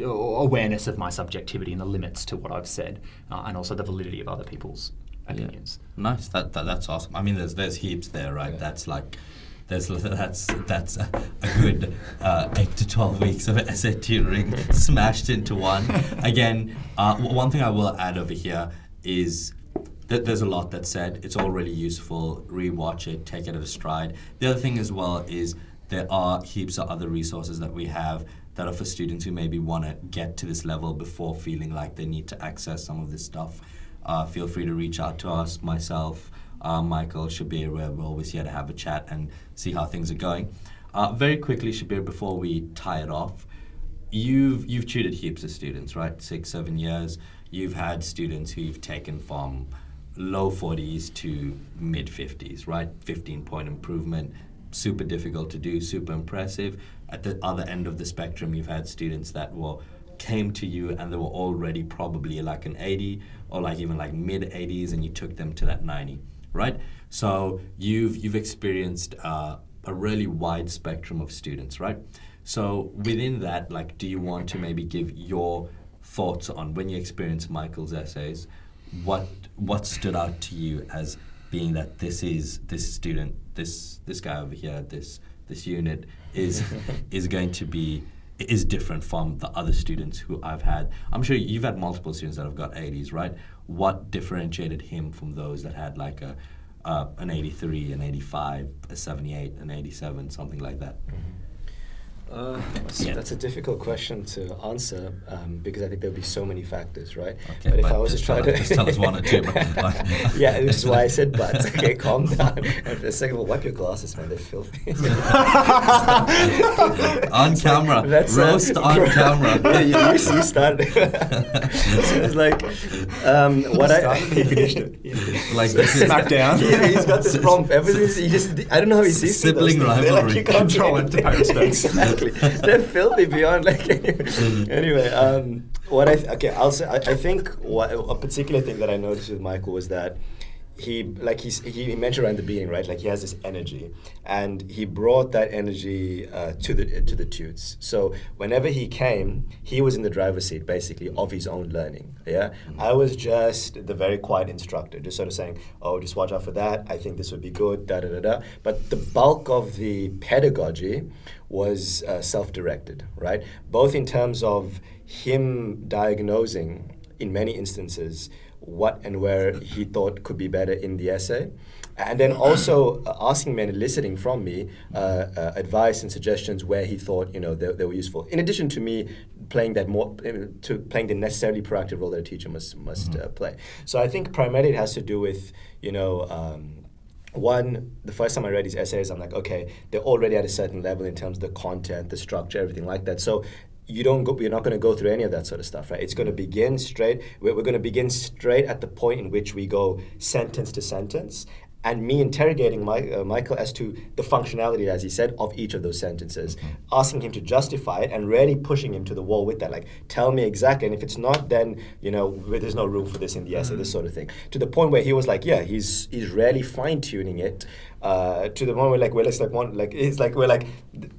awareness of my subjectivity and the limits to what I've said, and also the validity of other people's opinions. Yeah. Nice. That's awesome. I mean, there's heaps there, right? Yeah. That's like. That's a good 8 to 12 weeks of essay tutoring smashed into one. Again, one thing I will add over here is that there's a lot that's said. It's all really useful. Rewatch it, take it at a stride. The other thing as well is there are heaps of other resources that we have that are for students who maybe want to get to this level before feeling like they need to access some of this stuff. Feel free to reach out to us, myself, Michael, Shabir. We're always here to have a chat and see how things are going. Very quickly, Shabir, before we tie it off, you've tutored heaps of students, right? 6-7 years. You've had students who you've taken from low 40s to mid 50s, right? 15-point improvement, super difficult to do, super impressive. At the other end of the spectrum, you've had students that came to you and they were already probably like an 80 or like even like mid 80s, and you took them to that 90. Right? So you've experienced a really wide spectrum of students, right? So within that, like, do you want to maybe give your thoughts on when you experienced Michael's essays, what stood out to you as being that this student, this guy over here, this unit is going to be is different from the other students who I've had? I'm sure you've had multiple students that have got 80s, right? What differentiated him from those that had like an 83, an 85, a 78, an 87, something like that? That's a difficult question to answer because I think there'll be so many factors, right? Okay, but if I was to try to just tell us one or two. Yeah, which is why I said but. Okay, calm down. And for a second, wipe your glasses, man. They're filthy. On camera. Roast on camera. Yeah, you started. So it's like he finished it. Like this is Smackdown. He's got this problem. I don't know how he sees sibling rivalry. You can't control it to pay respects. Exactly. They're filthy beyond anyway. I'll say I think a particular thing that I noticed with Michael was that he mentioned around the beginning, right? Like he has this energy, and he brought that energy to the tutes. So whenever he came, he was in the driver's seat basically of his own learning. Yeah, I was just the very quiet instructor, just sort of saying, "Oh, just watch out for that. I think this would be good." Da da da da. But the bulk of the pedagogy was self-directed, right? Both in terms of him diagnosing, in many instances, what and where he thought could be better in the essay, and then also asking me and eliciting from me advice and suggestions where he thought they were useful. In addition to me playing the necessarily proactive role that a teacher must play. So I think primarily it has to do with one, the first time I read these essays, I'm like, okay, they're already at a certain level in terms of the content, the structure, everything like that. So we're not going to go through any of that sort of stuff, right? It's going to begin straight. We're going to begin straight at the point in which we go sentence to sentence, and me interrogating Michael as to the functionality, as he said, of each of those sentences, asking him to justify it and really pushing him to the wall with that, like, tell me exactly, and if it's not, then, you know, there's no room for this in the essay, this sort of thing. To the point where he was like, yeah, he's really fine-tuning it, to the moment like, where it's like one, like, it's like, we're like,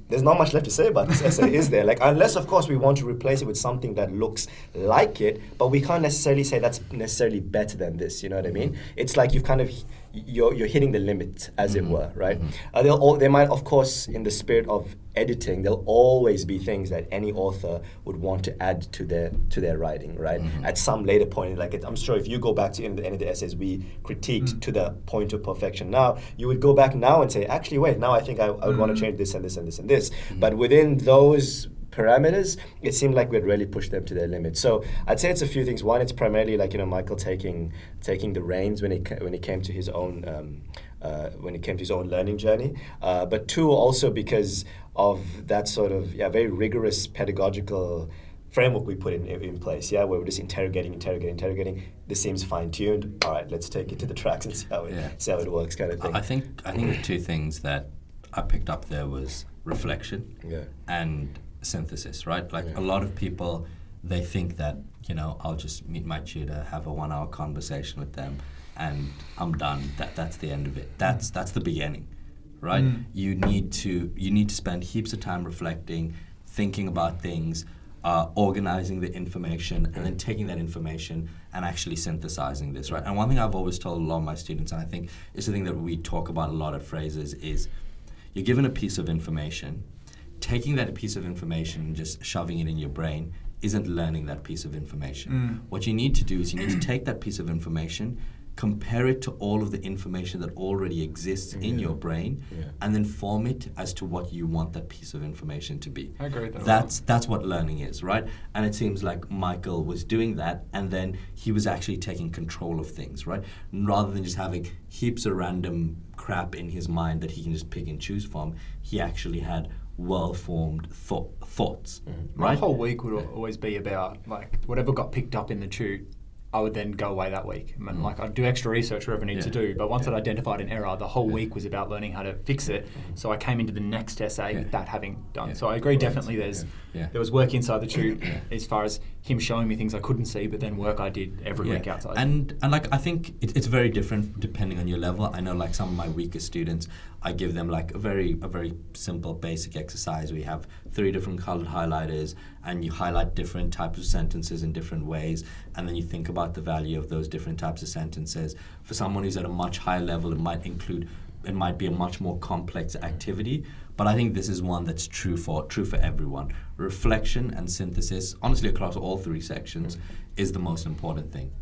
there's not much left to say about this essay, is there? Like, unless, of course, we want to replace it with something that looks like it, but we can't necessarily say that's necessarily better than this, you know what I mean? It's like you've kind of, you're hitting the limit, as it were, right? They might, of course, in the spirit of editing, there'll always be things that any author would want to add to their writing, right? At some later point, like I'm sure if you go back to any of the essays we critiqued to the point of perfection now, you would go back now and say, actually, wait, now I think I would want to change this and this and this and this. But within those parameters, it seemed like we'd really pushed them to their limit. So I'd say it's a few things. One, it's primarily like, you know, Michael taking the reins when it came to his own learning journey. But two, also because of that sort of very rigorous pedagogical framework we put in place, where we're just interrogating. This seems fine-tuned. All right, let's take it to the tracks and see how it works, kind of thing. I think the two things that I picked up there was reflection and synthesis, right? Like a lot of people, they think that, you know, I'll just meet my tutor, have a 1 hour conversation with them, and I'm done. That's the end of it. That's the beginning, right? You need to spend heaps of time reflecting, thinking about things, organizing the information, and then taking that information and actually synthesizing this, right? And one thing I've always told a lot of my students, and I think it's the thing that we talk about a lot at Fraser's, is you're given a piece of information. Taking that piece of information and just shoving it in your brain isn't learning that piece of information. What you need to do is you need to take that piece of information, compare it to all of the information that already exists in your brain, and then form it as to what you want that piece of information to be. I agree with that. That's what learning is, right? And it seems like Michael was doing that, and then he was actually taking control of things, right? Rather than just having heaps of random crap in his mind that he can just pick and choose from, he actually had well-formed thoughts, right? My whole week would always be about, like, whatever got picked up in the tute, I would then go away that week. I mean, like, I'd do extra research, whatever I needed to do, but once I'd identified an error, the whole week was about learning how to fix it. So I came into the next essay with that having done. So I agree, definitely there was work inside the tute as far as him showing me things I couldn't see, but then work I did every week outside. And like, I think it's very different depending on your level. I know, like, some of my weaker students, I give them like a very simple basic exercise. We have 3 different colored highlighters, and you highlight different types of sentences in different ways, and then you think about the value of those different types of sentences. For someone who's at a much higher level, it might be a much more complex activity, but I think this is one that's true for everyone. Reflection and synthesis, honestly, across all 3 sections, is the most important thing.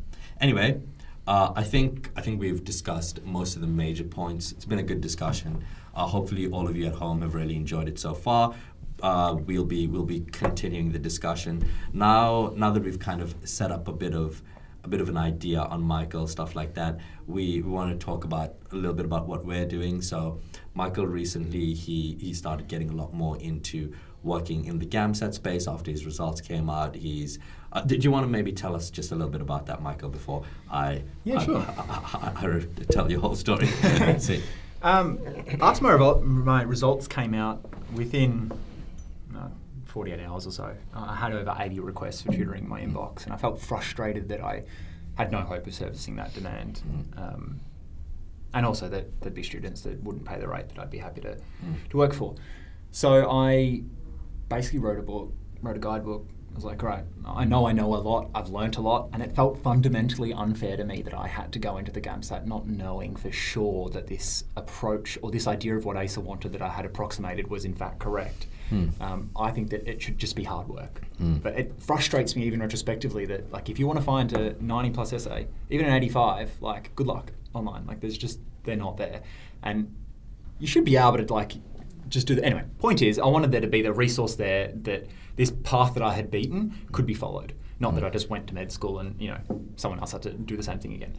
Anyway, I think we've discussed most of the major points. It's been a good discussion. Hopefully, all of you at home have really enjoyed it so far. We'll be continuing the discussion now that we've kind of set up a bit of an idea on Michael, stuff like that. We want to talk about a little bit about what we're doing. So Michael recently he started getting a lot more into working in the GAMSAT space after his results came out. Did you want to maybe tell us just a little bit about that, Michael, before I tell your whole story? See. After my results came out, within 48 hours or so, I had over 80 requests for tutoring in my inbox, and I felt frustrated that I had no hope of servicing that demand. And also that there'd be students that wouldn't pay the rate that I'd be happy to work for. So I basically wrote a guidebook. I was like, right, I know a lot, I've learnt a lot, and it felt fundamentally unfair to me that I had to go into the GAMSAT not knowing for sure that this approach or this idea of what ASA wanted that I had approximated was in fact correct. I think that it should just be hard work. But it frustrates me even retrospectively that, like, if you want to find a 90 plus essay, even an 85, like, good luck online. Like, they're not there. And you should be able to, like, just do that. Anyway, point is, I wanted there to be the resource there that this path that I had beaten could be followed. Not that I just went to med school and, someone else had to do the same thing again.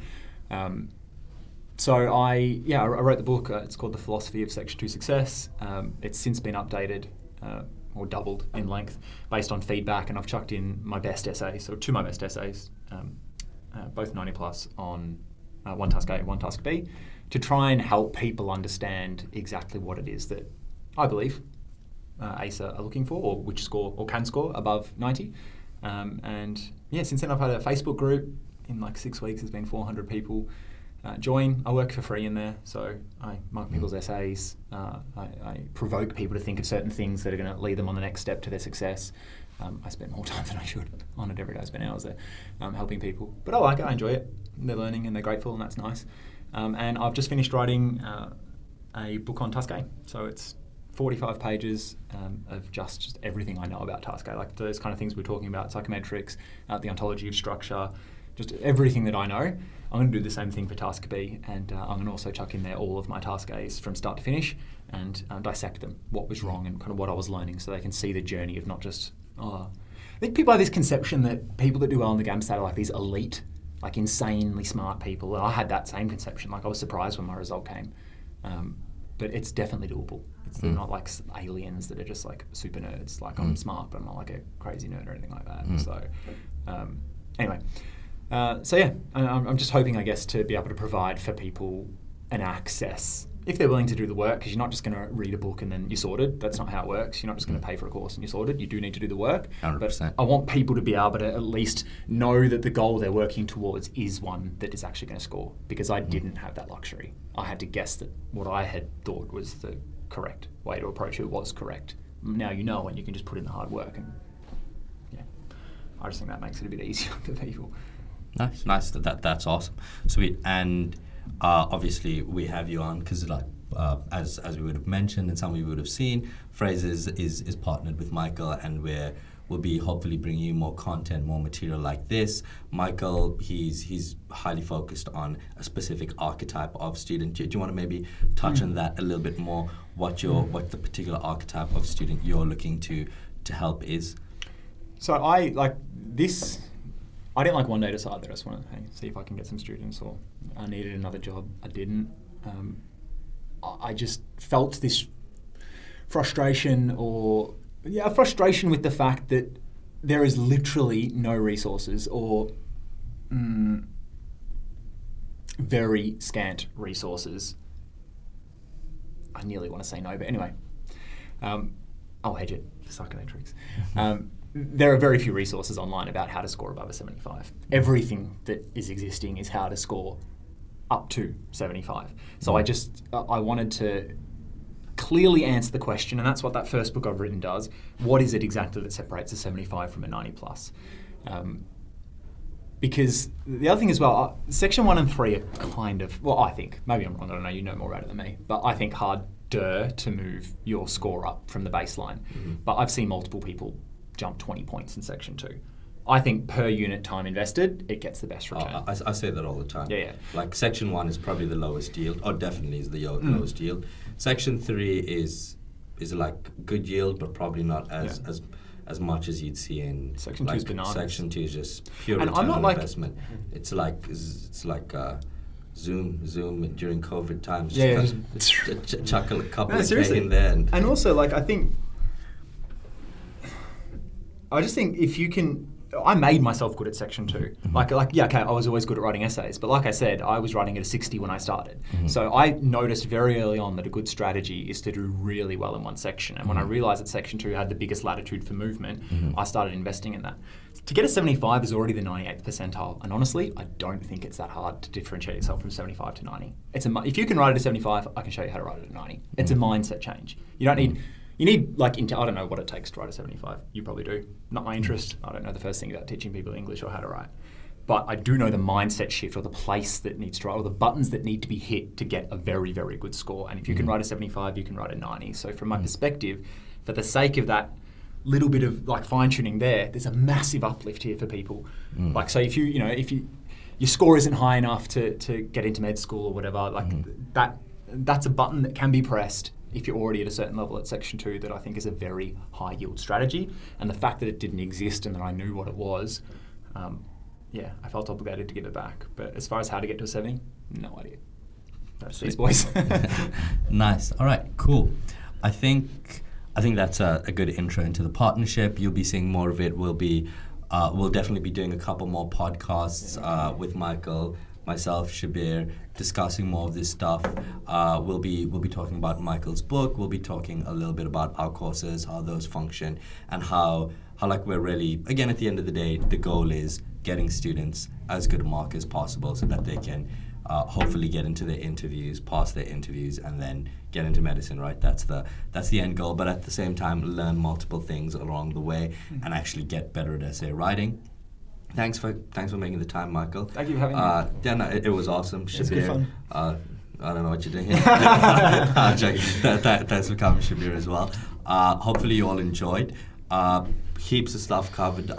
So I wrote the book. It's called The Philosophy of Section 2 Success. It's since been updated or doubled in length based on feedback, and I've chucked in my best essays, so 2 of my best essays, both 90 plus on one task A, one task B. to try and help people understand exactly what it is that I believe ACE are looking for, or which score or can score above 90. And yeah, since then I've had a Facebook group. In like 6 weeks, there's been 400 people join. I work for free in there, so I mark people's essays. I provoke people to think of certain things that are going to lead them on the next step to their success. I spend more time than I should on it every day. I spend hours there helping people. But I like it, I enjoy it. They're learning and they're grateful, and that's nice. And I've just finished writing a book on Task A. So it's 45 pages of just everything I know about Task A, like those kind of things we're talking about, psychometrics, the ontology of structure, just everything that I know. I'm going to do the same thing for Task B, and I'm going to also chuck in there all of my Task A's from start to finish and dissect them, what was wrong and kind of what I was learning, so they can see the journey of not just, I think people have this conception that people that do well on the GAMSAT are like these elite, like insanely smart people. And I had that same conception. Like I was surprised when my result came. But it's definitely doable. It's not like aliens that are just like super nerds. Like I'm smart, but I'm not like a crazy nerd or anything like that. So anyway. So yeah, I'm just hoping, I guess, to be able to provide for people an access, if they're willing to do the work, because you're not just going to read a book and then you're sorted. That's not how it works. You're not just going to pay for a course and you're sorted. You do need to do the work. 100%. But I want people to be able to at least know that the goal they're working towards is one that is actually going to score, because I didn't have that luxury. I had to guess that what I had thought was the correct way to approach it was correct. Now you know, and you can just put in the hard work, and yeah, I just think that makes it a bit easier for people. Nice. That's awesome. Sweet. And obviously we have you on because, like, as we would have mentioned and some of you would have seen, Phrases is partnered with Michael, and we'll be hopefully bringing you more content, more material like this. Michael, he's highly focused on a specific archetype of student. Do you want to maybe touch on that a little bit more? What the particular archetype of student you're looking to help is? So I like this. I didn't like one day decide that I just want to see if I can get some students, or I needed another job. I didn't. I just felt this frustration with the fact that there is literally no resources, or very scant resources. I nearly want to say no, but anyway, I'll hedge it for psychometrics. There are very few resources online about how to score above a 75. Everything that is existing is how to score up to 75. So I wanted to clearly answer the question, and that's what that first book I've written does. What is it exactly that separates a 75 from a 90 plus? Because the other thing as well, section 1 and 3 are kind of, well, I think, maybe I'm wrong, I don't know, you know more about it than me, but I think harder to move your score up from the baseline. But I've seen multiple people jump 20 points in section 2. I think per unit time invested, it gets the best return. I say that all the time. Yeah. Like section 1 is probably the lowest yield, or definitely is the lowest yield. Section 3 is like good yield, but probably not as much as you'd see in section 2 like is bananas. Section 2 is just pure and return I'm not on like, investment. It's like Zoom during COVID times. Just chuck a couple of K in there. And also, like, I just think if you can, I made myself good at section 2. I was always good at writing essays, but like I said, I was writing at a 60 when I started. So I noticed very early on that a good strategy is to do really well in one section. And when I realized that section 2 had the biggest latitude for movement, I started investing in that. To get a 75 is already the 98th percentile. And honestly, I don't think it's that hard to differentiate yourself from 75 to 90. If you can write it at 75, I can show you how to write it at 90. It's a mindset change. You don't need... You need, like, I don't know what it takes to write a 75. You probably do. Not my interest. I don't know the first thing about teaching people English or how to write. But I do know the mindset shift, or the place that needs to write, or the buttons that need to be hit to get a very, very good score. And if you can write a 75, you can write a 90. So from my perspective, for the sake of that little bit of like fine-tuning there's a massive uplift here for people. Like, so if your score isn't high enough to get into med school or whatever, like that's a button that can be pressed if you're already at a certain level at section 2, that I think is a very high yield strategy. And the fact that it didn't exist and that I knew what it was, I felt obligated to give it back. But as far as how to get to a 70, no idea. That's these boys. Nice. All right, cool. I think that's a good intro into the partnership. You'll be seeing more of it. We'll definitely be doing a couple more podcasts with Michael myself, Shabir, discussing more of this stuff. We'll be talking about Michael's book. We'll be talking a little bit about our courses, how those function, and how like we're really, again, at the end of the day, the goal is getting students as good a mark as possible so that they can hopefully get into their interviews, pass their interviews, and then get into medicine, right? That's the end goal, but at the same time, learn multiple things along the way and actually get better at essay writing. Thanks for making the time, Michael. Thank you for having me. Yeah, no, it was awesome. It's good fun. I don't know what you're doing here. I'm joking. Thanks for coming, Shabir, as well. Hopefully you all enjoyed. Heaps of stuff covered.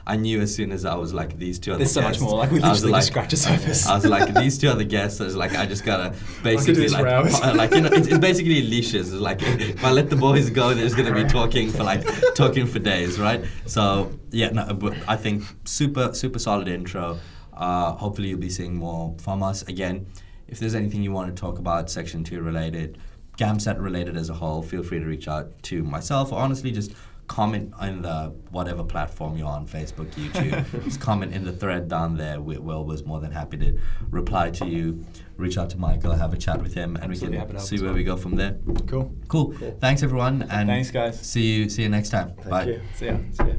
I knew as soon as I was like, these two are the guests. There's so much more. Like we literally just scratched the surface. I was like, these two are the guests. I was like, I just gotta basically for hours. it's basically leashes. It's like if I let the boys go, they're just gonna be talking for days, right? So yeah, no, but I think super solid intro. Hopefully you'll be seeing more from us. Again, if there's anything you want to talk about, Section 2 related, GAMSAT related as a whole, feel free to reach out to myself, or honestly just comment on the whatever platform you're on, Facebook, YouTube. Just comment in the thread down there. Will was more than happy to reply to you. Reach out to Michael, have a chat with him, and Absolutely we happy to can help see as where well. we go from there. Cool. Cool. Thanks everyone, and Thanks, guys. see you next time. Thank Bye. you. See ya. See ya.